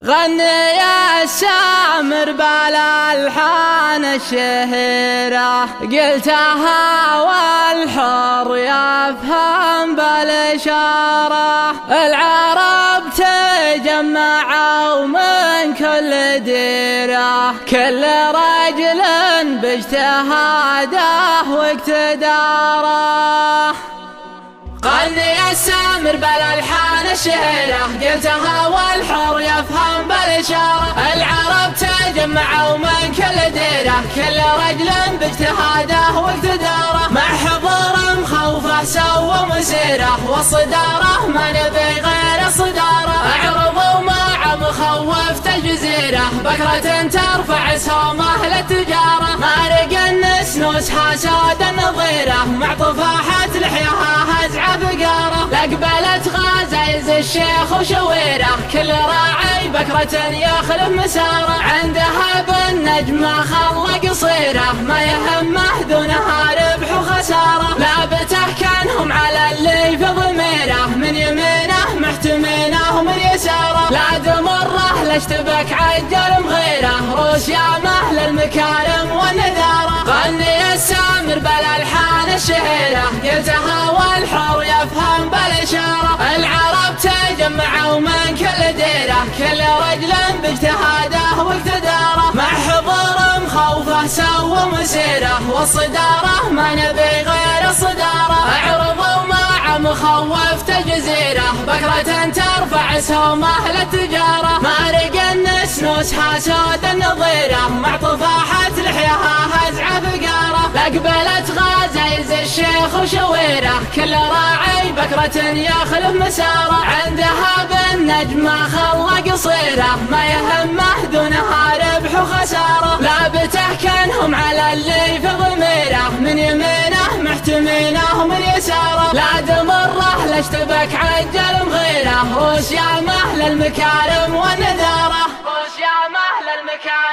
غني يا سامر بالألحان الشهيرة، قلتها والحر يفهم بالإشارة. العرب تجمعوا من كل ديرة، كل رجل باجتهاده واقتداره. غني يا سامر بالألحان الشهيرة، قلتها والحر يفهم بالإشارة. العرب تجمعوا من كل ديرة، كل رجل باجتهاده واقتداره. مع حضور مخوفه سووا مسيره، والصدارة ما نبي غير الصدارة. اعرضوا مع مخوف الجزيرة، بكرة ترفع سهمه للتجارة. مارق النسنوسها ساد النظيرة، مع طفاحة لحيها هزعة فقارة. لقبلت غازيز الشيخ وشويره، كل راعي بكرة يخلف مساره. عندها بالنجمة خلة قصيرة، ما يهمه دونها ربح وخسارة. لابته كانهم على اللي في ضميره، من يمينه محتمينه ومن يساره. لا دمره لاشتبك عجل مغيره، روس يامه للمكارم والنذاره. غني السامر بالألحان الشهيرة، قلتها والحر يفهم بالإشارة. العرب تجمعوا من كل ديرة، كل رجل باجتهاده واقتداره. مع حضور مخوفه سووا مسيره، والصدارة ما نبي غير الصدارة. اعرضوا مع مخوف الجزيرة، بكرة ترفع سهمه للتجارة. مارق النسنوسها سود النظيرة، مع طفاحة لحيها هزعة فقارة. لقبلت غازيز الشيخ وشويره، كل راعي بكرة يخلف مساره. عندها بالنجمة خلة قصيرة، ما يهمه دونها ربح وخسارة. لابته كانهم على اللي في ضميره، من يمينه محتمينه ومن يساره. لا دمره لاشتبك عجل مغيره، روس يامه للمكارم والنذاره. روس يامه للمكارم